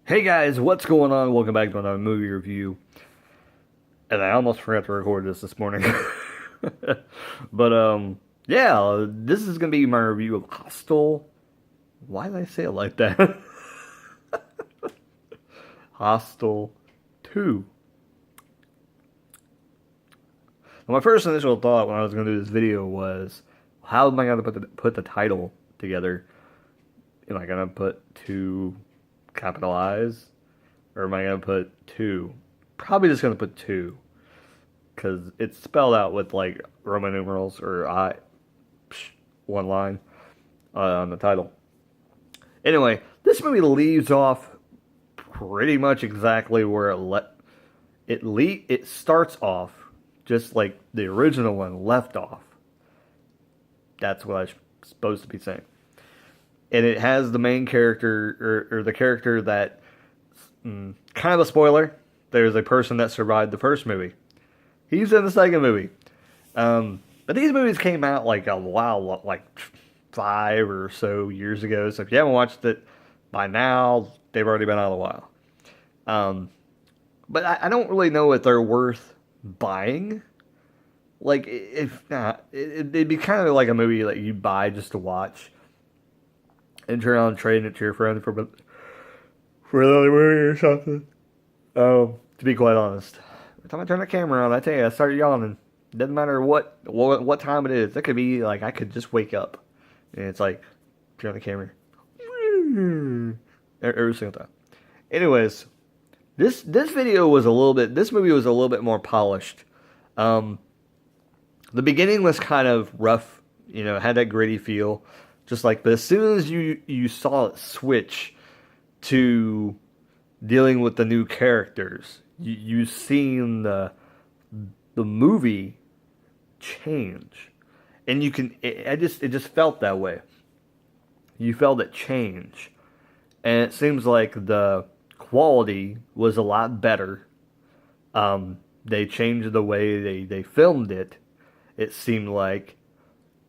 Hey guys, what's going on? Welcome back to another movie review. And I almost forgot to record this morning. But yeah, this is gonna be my review of Hostel. Why did I say it like that? Hostel 2. Well, my first initial thought when I was gonna do this video was, how am I gonna put the title together? Am I gonna put two capital I's, or am I gonna put two? Probably just gonna put two, because it's spelled out with like Roman numerals or one line on the title. Anyway, this movie leaves off pretty much exactly where it starts off just like the original one left off. That's what I'm supposed to be saying. And it has the main character, or the character that, kind of a spoiler. There's a person that survived the first movie. He's in the second movie. But these movies came out like a while, like 5 or so years ago. So if you haven't watched it by now, they've already been out a while. Um, but I don't really know if they're worth buying. Like, if not, it'd be kind of like a movie that you buy just to watch and turn on trading it to your friend for another movie or something. To be quite honest, every time I turn the camera on, I tell you, I start yawning. Doesn't matter what time it is. It could be like I could just wake up, and it's like turn on the camera every single time. Anyways, this video was a little bit. This movie was a little bit more polished. Um, the beginning was kind of rough. Had that gritty feel, just like. But as soon as you saw it switch to dealing with the new characters, you seen the movie change, and it just felt that way. You felt it change, and it seems like the quality was a lot better. They changed the way they filmed it. It seemed like,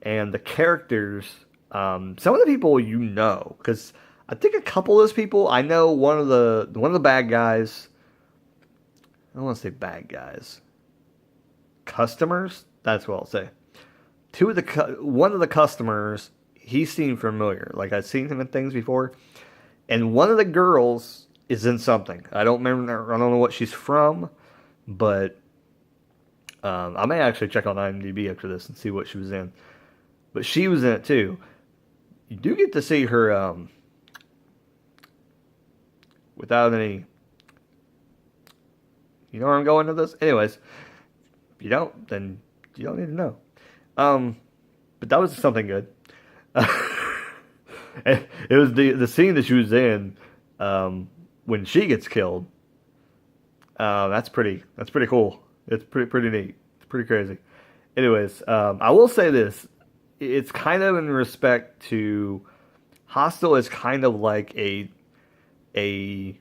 and the characters, some of the people because I think a couple of those people I know. One of the bad guys. I don't want to say bad guys. Customers. That's what I'll say. One of the customers. He seemed familiar. Like I've seen him in things before. And one of the girls is in something. I don't remember. I don't know what she's from, but I may actually check on IMDb after this and see what she was in. But she was in it too. You do get to see her without any. You know where I'm going with this? Anyways, if you don't, then you don't need to know. But that was something good. It was the scene that she was in when she gets killed. That's pretty cool. It's pretty neat. It's pretty crazy. Anyways, I will say this. It's kind of in respect to Hostel is kind of like a an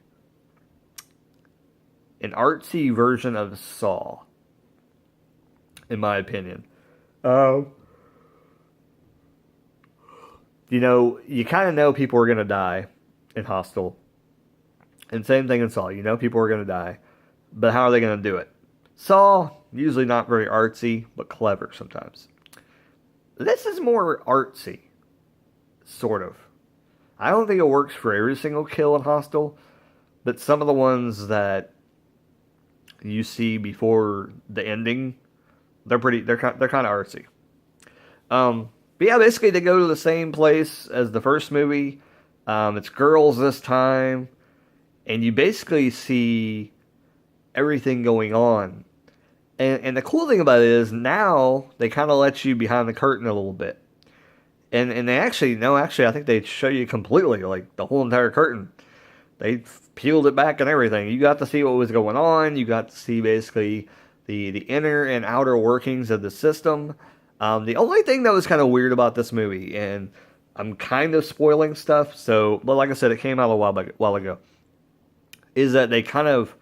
artsy version of Saw, in my opinion. Um, you kind of know people are gonna die in Hostel, and same thing in Saw. You know people are gonna die, but how are they gonna do it? Saw usually not very artsy, but clever sometimes. This is more artsy, sort of. I don't think it works for every single kill in Hostel, but some of the ones that you see before the ending, they're kind of artsy. But yeah, basically they go to the same place as the first movie. It's girls this time, and you basically see everything going on. And the cool thing about it is now they kind of let you behind the curtain a little bit. And they actually, no, actually, I think they show you completely, like the whole entire curtain. They peeled it back and everything. You got to see what was going on. You got to see basically the inner and outer workings of the system. The only thing that was kind of weird about this movie, and I'm kind of spoiling stuff, but like I said, it came out a while ago, is that they kind of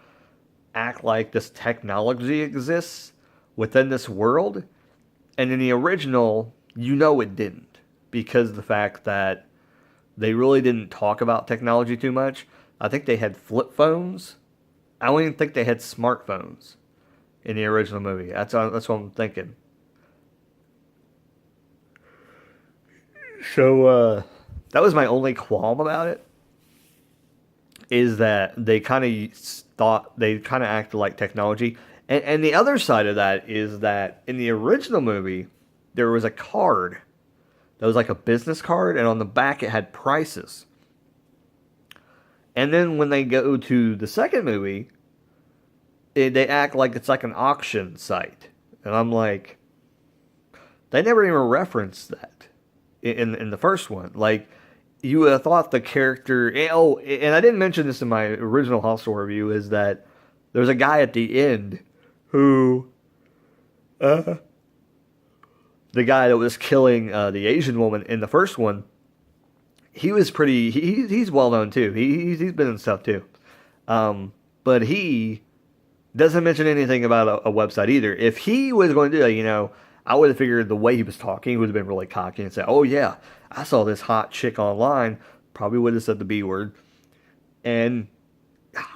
act like this technology exists within this world, and in the original, it didn't, because of the fact that they really didn't talk about technology too much. I think they had flip phones. I don't even think they had smartphones in the original movie. That's what I'm thinking. So that was my only qualm about it. Is that they kind of thought they kind of acted like technology, and the other side of that is that in the original movie there was a card that was like a business card, and on the back it had prices. And then when they go to the second movie, they act like it's like an auction site, and I'm like, they never even referenced that in the first one. Like, you would have thought the character. Oh, and I didn't mention this in my original Hostel review, is that there's a guy at the end who, the guy that was killing the Asian woman in the first one, he was pretty. He's well known too. He's been in stuff too, but he doesn't mention anything about a website either. If he was going to do that, I would have figured the way he was talking, he would have been really cocky and said, "Oh yeah, I saw this hot chick online." Probably would have said the B word, and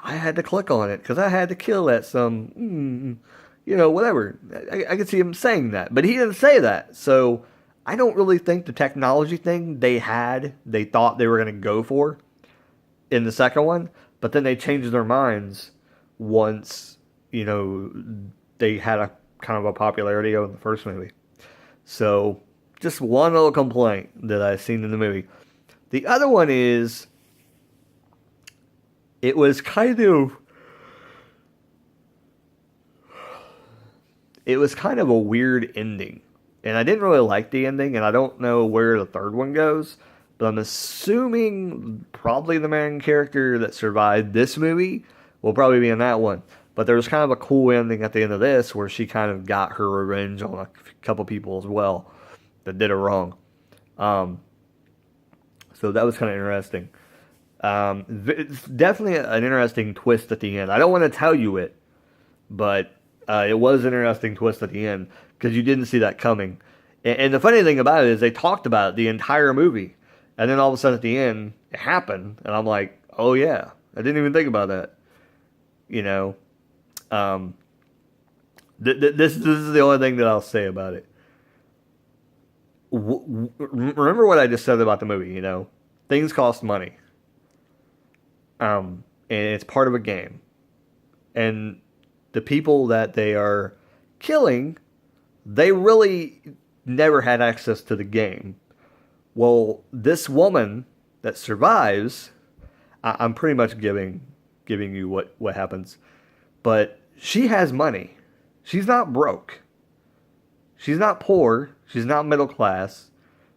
I had to click on it because I had to kill that whatever. I could see him saying that, but he didn't say that. So I don't really think the technology thing they thought they were going to go for in the second one, but then they changed their minds once they had a kind of a popularity in the first movie. So just one little complaint that I've seen in the movie. The other one is, it was kind of a weird ending. And I didn't really like the ending, and I don't know where the third one goes, but I'm assuming probably the main character that survived this movie will probably be in that one. But there was kind of a cool ending at the end of this where she kind of got her revenge on a couple people as well that did her wrong. So that was kind of interesting. It's definitely an interesting twist at the end. I don't want to tell you it, but it was an interesting twist at the end because you didn't see that coming. And the funny thing about it is they talked about it the entire movie, and then all of a sudden at the end it happened, and I'm like, oh yeah, I didn't even think about that. This is the only thing that I'll say about it. Remember what I just said about the movie. Things cost money, and it's part of a game, and the people that they are killing, they really never had access to the game. Well, this woman that survives, I'm pretty much giving you what happens, but she has money. She's not broke. She's not poor. She's not middle class.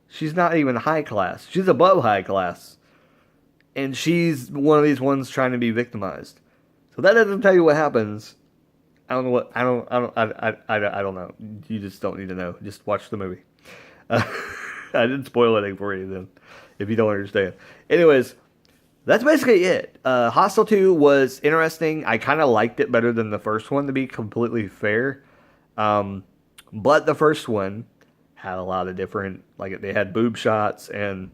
She's not even high class. She's above high class. And she's one of these ones trying to be victimized. So that doesn't tell you what happens. I don't know I don't know. You just don't need to know. Just watch the movie. I didn't spoil anything for you then, if you don't understand. Anyways, that's basically it. Hostel 2 was interesting. I kind of liked it better than the first one, to be completely fair. But the first one had a lot of different, like, they had boob shots and,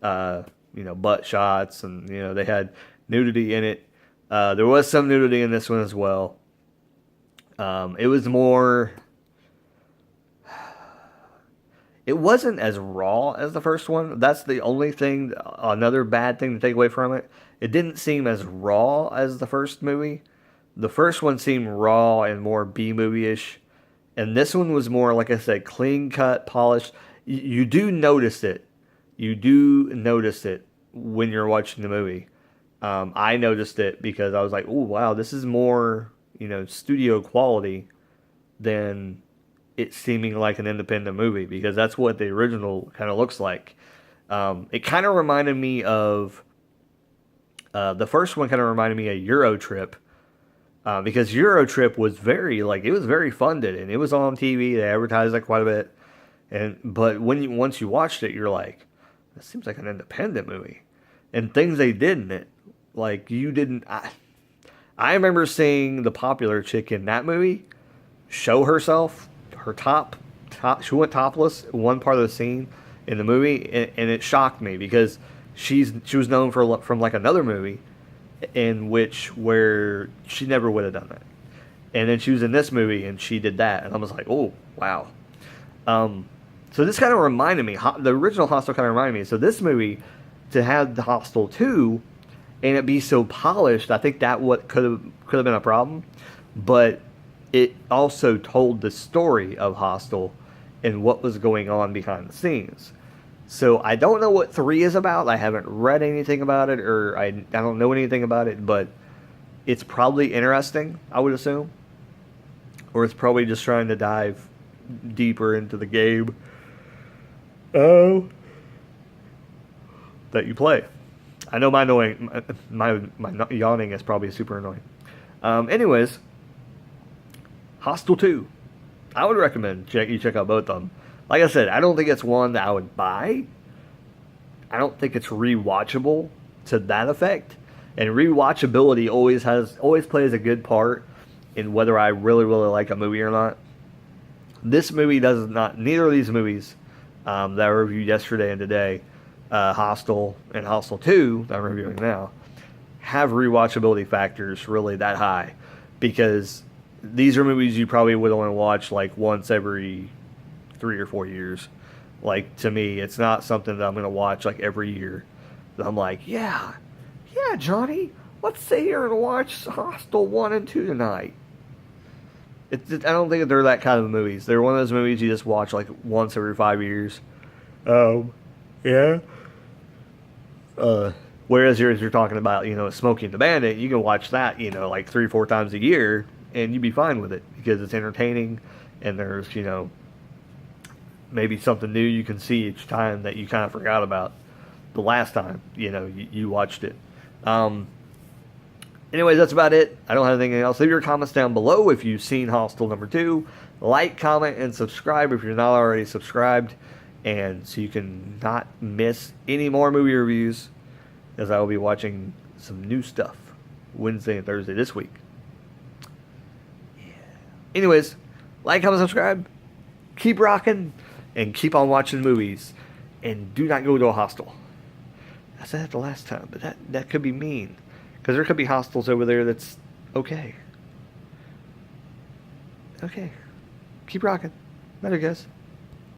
butt shots, and, they had nudity in it. There was some nudity in this one as well. It was more... It wasn't as raw as the first one. That's the only thing, another bad thing to take away from it. It didn't seem as raw as the first movie. The first one seemed raw and more B-movie-ish. And this one was more, like I said, clean cut, polished. You do notice it. You do notice it when you're watching the movie. I noticed it because I was like, oh, wow, this is more, studio quality than it seeming like an independent movie, because that's what the original kind of looks like. It kind of reminded me of the first one. Kind of reminded me of Euro Trip, because Euro Trip was it was very funded, and it was on TV. They advertised it quite a bit, but once you watched it, you're like, this seems like an independent movie, and things they did in it, like you didn't. I remember seeing the popular chick in that movie show herself. Her top, she went topless in one part of the scene in the movie, and it shocked me because she was known from like another movie where she never would have done that. And then she was in this movie and she did that, and I was like, oh wow. So this kind of reminded me, the original Hostel kind of reminded me. So this movie, to have the Hostel 2 and it be so polished, I think that what could have been a problem. But it also told the story of Hostel and what was going on behind the scenes. So I don't know what 3 is about. I haven't read anything about it, or I don't know anything about it, but it's probably interesting, I would assume. Or it's probably just trying to dive deeper into the game that you play. I know my yawning is probably super annoying. Anyways, Hostel 2. I would recommend you check out both of them. Like I said, I don't think it's one that I would buy. I don't think it's rewatchable to that effect. And rewatchability always plays a good part in whether I really like a movie or not. This movie does not. Neither of these movies that I reviewed yesterday and today, Hostel and Hostel 2 that I'm reviewing now, have rewatchability factors really that high, because these are movies you probably would only watch like once every 3 or 4 years. Like, to me, it's not something that I'm going to watch like every year. That I'm like, yeah, Johnny, let's sit here and watch Hostel 1 and 2 tonight. I don't think they're that kind of movies. They're one of those movies you just watch like once every 5 years. Yeah. Whereas you're talking about, Smokey and the Bandit, you can watch that, like 3 or 4 times a year, and you'd be fine with it because it's entertaining, and there's, maybe something new you can see each time that you kind of forgot about the last time, you watched it. Anyways, that's about it. I don't have anything else. Leave your comments down below if you've seen Hostel number 2. Like, comment, and subscribe if you're not already subscribed. And so you can not miss any more movie reviews, as I will be watching some new stuff Wednesday and Thursday this week. Yeah. Anyways, like, comment, subscribe. Keep rocking and keep on watching movies. And do not go to a hostel. I said that the last time, but that could be mean. Because there could be hostels over there that's okay. Okay. Keep rocking. Later, guys.